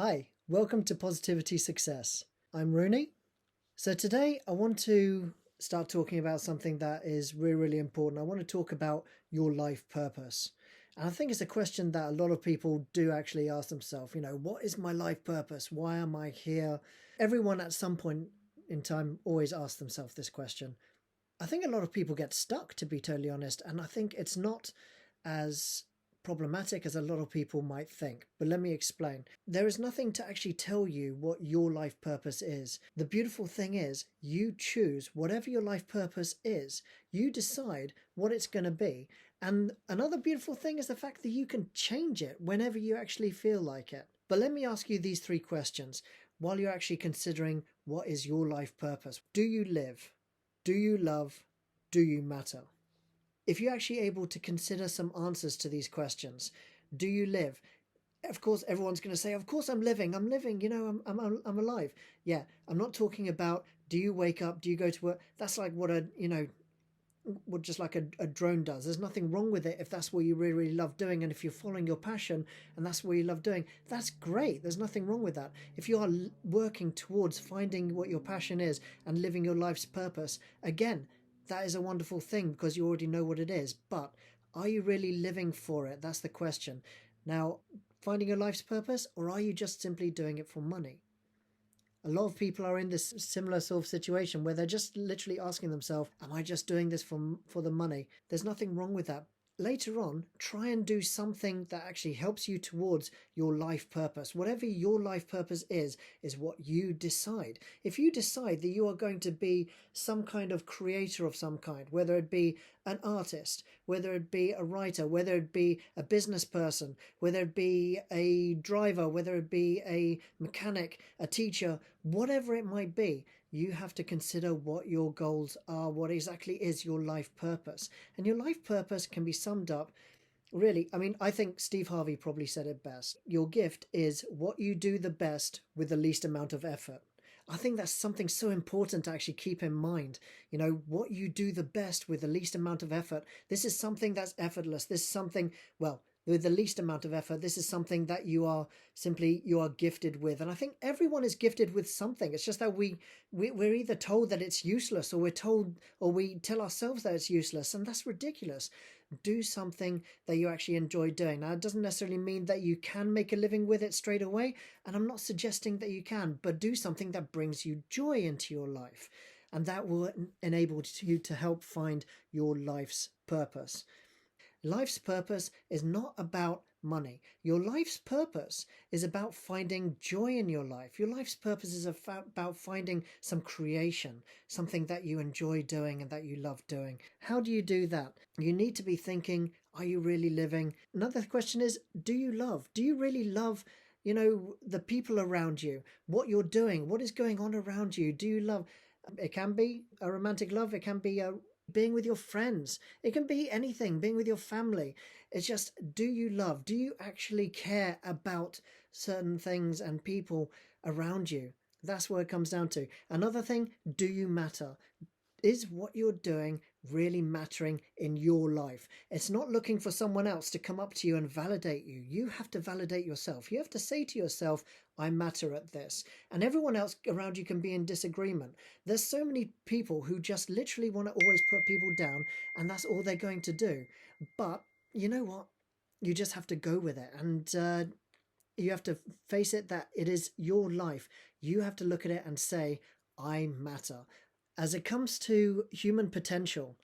Hi, welcome to Positivity Success. I'm Rooney. So today I want to start talking about something that is really, really important. I want to talk about your life purpose. And I think it's a question that a lot of people do actually ask themselves, what is my life purpose? Why am I here? Everyone at some point in time always asks themselves this question. I think a lot of people get stuck, to be totally honest, and I think it's not as problematic as a lot of people might think. But let me explain. There is nothing to actually tell you what your life purpose is. The beautiful thing is, you choose whatever your life purpose is, you decide what it's going to be. And another beautiful thing is the fact that you can change it whenever you actually feel like it. But let me ask you these three questions while you're actually considering what is your life purpose. Do you live? Do you love? Do you matter? If you're actually able to consider some answers to these questions, do you live? Of course, everyone's going to say, of course I'm living, I'm alive. Yeah, I'm not talking about, do you wake up, do you go to work? That's like what just like a drone does. There's nothing wrong with it if that's what you really, really love doing. And if you're following your passion and that's what you love doing, that's great. There's nothing wrong with that. If you are working towards finding what your passion is and living your life's purpose, again, that is a wonderful thing because you already know what it is. But are you really living for it? That's the question. Now, finding your life's purpose, or are you just simply doing it for money? A lot of people are in this similar sort of situation where they're just literally asking themselves, am I just doing this for the money? There's nothing wrong with that. Later on, try and do something that actually helps you towards your life purpose. Whatever your life purpose is what you decide. If you decide that you are going to be some kind of creator of some kind, whether it be an artist, whether it be a writer, whether it be a business person, whether it be a driver, whether it be a mechanic, a teacher, whatever it might be, you have to consider what your goals are, what exactly is your life purpose. And your life purpose can be summed up, really, I think Steve Harvey probably said it best. Your gift is what you do the best with the least amount of effort. I think that's something so important to actually keep in mind. What you do the best with the least amount of effort. This is something that's effortless. This is something, well, with the least amount of effort. This is something that you are gifted with. And I think everyone is gifted with something. It's just that we're either told that it's useless, or we're told, or we tell ourselves that it's useless. And that's ridiculous. Do something that you actually enjoy doing. Now, it doesn't necessarily mean that you can make a living with it straight away. And I'm not suggesting that you can, but do something that brings you joy into your life. And that will enable you to help find your life's purpose. Life's purpose is not about money. Your life's purpose is about finding joy in your life. Your life's purpose is about finding some creation, something that you enjoy doing and that you love doing. How do you do that? You need to be thinking, are you really living? Another question is, do you love? Do you really love the people around you, what you're doing, what is going on around you? Do you love? It can be a romantic love. It can be being with your friends. It can be anything, being with your family. It's just, do you love? Do you actually care about certain things and people around you? That's what it comes down to. Another thing, do you matter? Is what you're doing really mattering in your life? It's not looking for someone else to come up to you and validate you. You have to validate yourself. You have to say to yourself, I matter at this. And everyone else around you can be in disagreement. There's so many people who just literally want to always put people down, and that's all they're going to do. But you know what? You just have to go with it. And you have to face it that it is your life. You have to look at it and say, I matter. As it comes to human potential,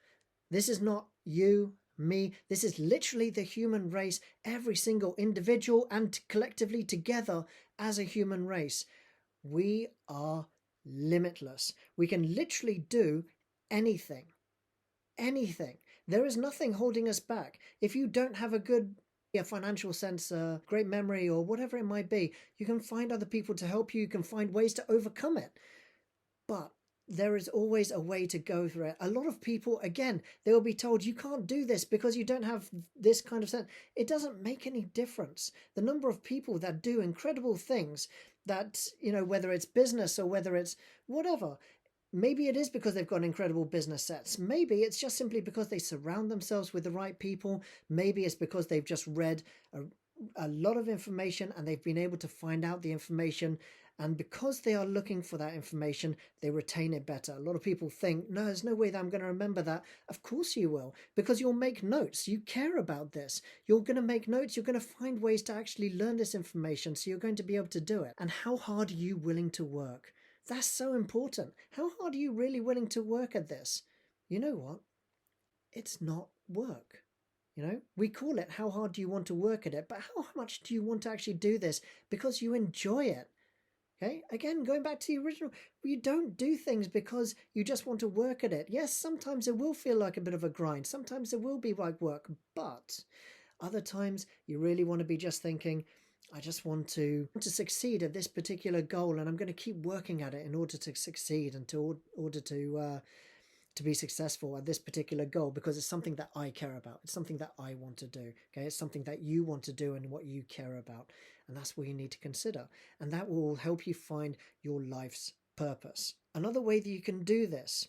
this is not you, me. This is literally the human race, every single individual and collectively together as a human race. We are limitless. We can literally do anything. Anything. There is nothing holding us back. If you don't have a financial sense, great memory, or whatever it might be, you can find other people to help you. You can find ways to overcome it. But there is always a way to go through it. A lot of people, again, they will be told you can't do this because you don't have this kind of sense. It doesn't make any difference. The number of people that do incredible things that, whether it's business or whether it's whatever, maybe it is because they've got incredible business sets. Maybe it's just simply because they surround themselves with the right people. Maybe it's because they've just read a lot of information and they've been able to find out the information. And because they are looking for that information, they retain it better. A lot of people think, no, there's no way that I'm going to remember that. Of course you will, because you'll make notes. You care about this. You're going to make notes. You're going to find ways to actually learn this information. So you're going to be able to do it. And how hard are you willing to work? That's so important. How hard are you really willing to work at this? You know what? It's not work. We call it how hard do you want to work at it, but how much do you want to actually do this because you enjoy it? Okay, again, going back to the original, you don't do things because you just want to work at it. Yes, sometimes it will feel like a bit of a grind. Sometimes it will be like work, but other times you really want to be just thinking, I just want to succeed at this particular goal, and I'm going to keep working at it in order to succeed and order to be successful at this particular goal, because it's something that I care about. It's something that I want to do. Okay, it's something that you want to do and what you care about. And that's what you need to consider. And that will help you find your life's purpose. Another way that you can do this,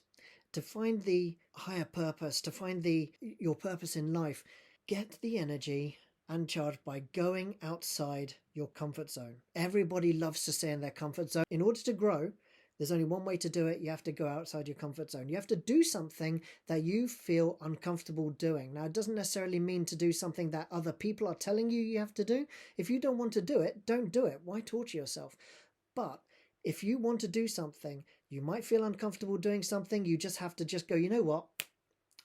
to find the higher purpose, to find your purpose in life, get the energy and charge by going outside your comfort zone. Everybody loves to stay in their comfort zone. In order to grow, there's only one way to do it. You have to go outside your comfort zone. You have to do something that you feel uncomfortable doing. Now, it doesn't necessarily mean to do something that other people are telling you have to do. If you don't want to do it, don't do it. Why torture yourself? But if you want to do something, you might feel uncomfortable doing something. You just have to just go, you know what?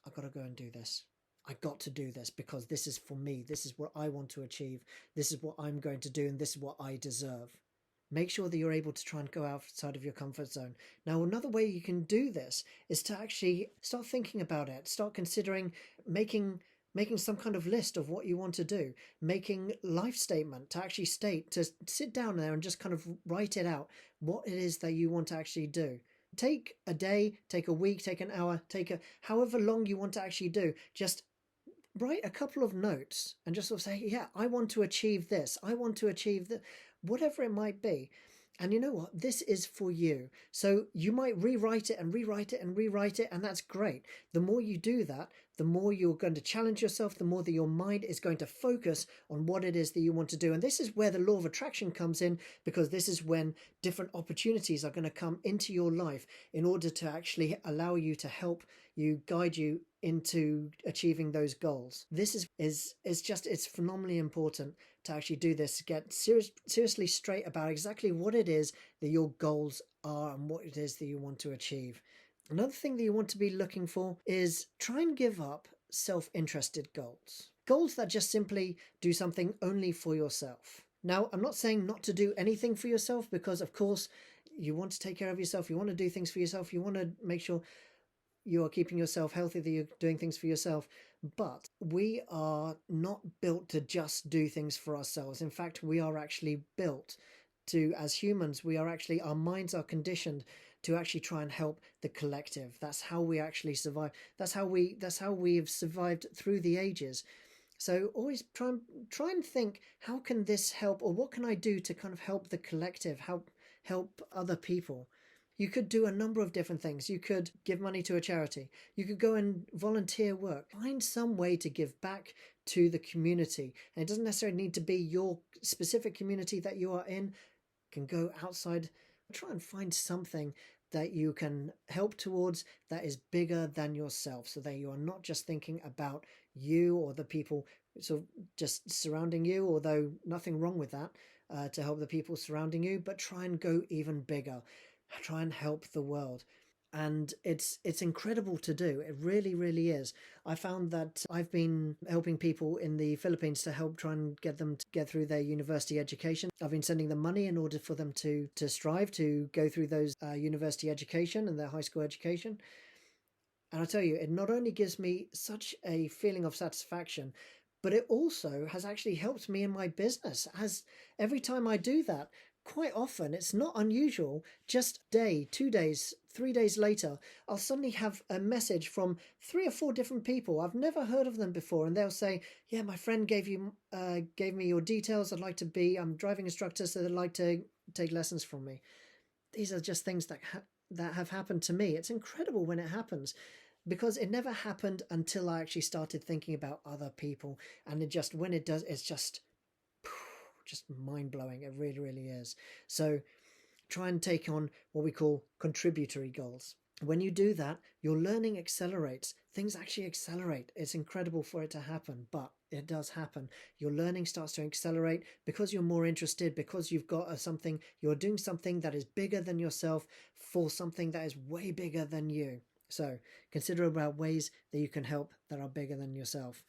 I've got to go and do this. I got to do this because this is for me. This is what I want to achieve. This is what I'm going to do, and this is what I deserve. Make sure that you're able to try and go outside of your comfort zone. Now, another way you can do this is to actually start thinking about it. Start considering making some kind of list of what you want to do. Making life statement to actually state, to sit down there and just kind of write it out, what it is that you want to actually do. Take a day, take a week, take an hour, however long you want to actually do. Just write a couple of notes and just sort of say, yeah, I want to achieve this. I want to achieve that. Whatever it might be. And you know what? This is for you. So you might rewrite it and rewrite it and rewrite it, and that's great. The more you do that, the more you're going to challenge yourself, the more that your mind is going to focus on what it is that you want to do. And this is where the law of attraction comes in, because this is when different opportunities are going to come into your life in order to actually allow you, to help you, guide you into achieving those goals. This is just, it's phenomenally important to actually do this, get seriously straight about exactly what it is that your goals are and what it is that you want to achieve. Another thing that you want to be looking for is try and give up self-interested goals. Goals that just simply do something only for yourself. Now, I'm not saying not to do anything for yourself, because of course you want to take care of yourself, you want to do things for yourself, you want to make sure you are keeping yourself healthy, that you're doing things for yourself. But we are not built to just do things for ourselves. In fact, we are actually built to, as humans, our minds are conditioned to actually try and help the collective. That's how we actually survive. That's how we've survived through the ages. So always try and think, how can this help, or what can I do to kind of help the collective, help other people? You could do a number of different things. You could give money to a charity. You could go and volunteer work. Find some way to give back to the community. And it doesn't necessarily need to be your specific community that you are in. You can go outside. Try and find something that you can help towards that is bigger than yourself, so that you are not just thinking about you or the people sort of just surrounding you, although nothing wrong with that, to help the people surrounding you, but try and go even bigger. Try and help the world. And it's incredible to do. It really, really is. I found that I've been helping people in the Philippines to help try and get them to get through their university education. I've been sending them money in order for them to strive to go through those university education and their high school education. And I tell you, it not only gives me such a feeling of satisfaction, but it also has actually helped me in my business. As every time I do that, quite often, it's not unusual, just a day, 2 days, 3 days later, I'll suddenly have a message from 3 or 4 different people. I've never heard of them before, and they'll say, yeah, my friend gave me your details. I'm a driving instructor, so they'd like to take lessons from me. These are just things that have happened to me. It's incredible when it happens, because it never happened until I actually started thinking about other people. And when it does, it's just just mind-blowing. It really, really is. So try and take on what we call contributory goals. When you do that, your learning accelerates. Things actually accelerate. It's incredible for it to happen, but it does happen. Your learning starts to accelerate because you're more interested, because you've got something, you're doing something that is bigger than yourself for something that is way bigger than you. So consider about ways that you can help that are bigger than yourself.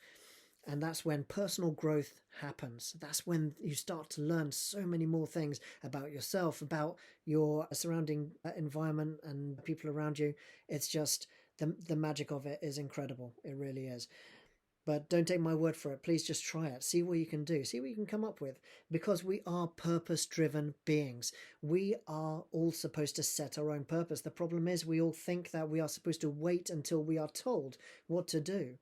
And that's when personal growth happens. That's when you start to learn so many more things about yourself, about your surrounding environment and people around you. It's just the magic of it is incredible. It really is. But don't take my word for it. Please just try it. See what you can do. See what you can come up with. Because we are purpose-driven beings. We are all supposed to set our own purpose. The problem is we all think that we are supposed to wait until we are told what to do.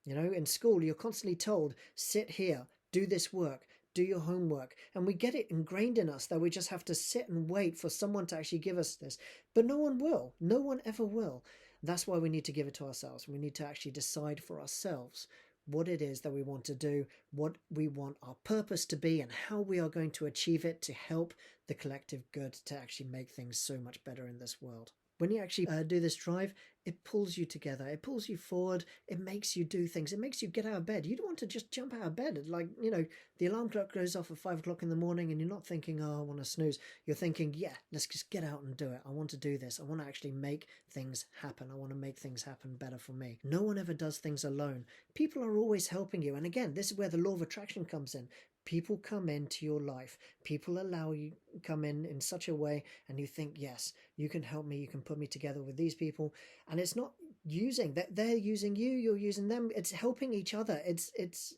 You know, in school, you're constantly told, sit here, do this work, do your homework. And we get it ingrained in us that we just have to sit and wait for someone to actually give us this. But no one will. No one ever will. That's why we need to give it to ourselves. We need to actually decide for ourselves what it is that we want to do, what we want our purpose to be, and how we are going to achieve it to help the collective good to actually make things so much better in this world. When you actually do this drive, it pulls you together. It pulls you forward. It makes you do things. It makes you get out of bed. You don't want to just jump out of bed. Like, you know, the alarm clock goes off at 5 o'clock in the morning and you're not thinking, oh, I want to snooze. You're thinking, yeah, let's just get out and do it. I want to do this. I want to actually make things happen. I want to make things happen better for me. No one ever does things alone. People are always helping you. And again, this is where the law of attraction comes in. People come into your life. People allow you come in such a way, and you think, yes, you can help me. You can put me together with these people, and it's not using that they're using you. You're using them. It's helping each other. It's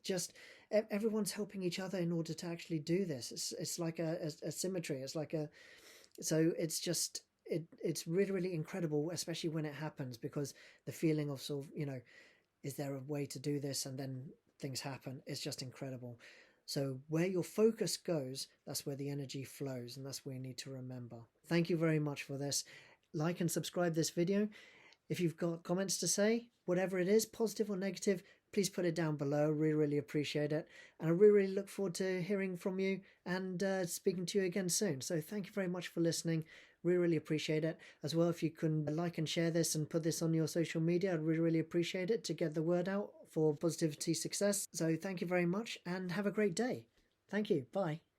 just everyone's helping each other in order to actually do this. It's like a symmetry. It's like so it's just it's really, really incredible, especially when it happens, because the feeling of sort of, you know, is there a way to do this, and then things happen. It's just incredible. So where your focus goes, that's where the energy flows, and that's where you need to remember. Thank you very much for this. Like and subscribe this video. If you've got comments to say, whatever it is, positive or negative, please put it down below. Really, really appreciate it. And I really, really look forward to hearing from you and speaking to you again soon. So thank you very much for listening. Really, really appreciate it. As well, if you can like and share this and put this on your social media, I'd really, really appreciate it to get the word out for positivity success. So thank you very much and have a great day. Thank you. Bye.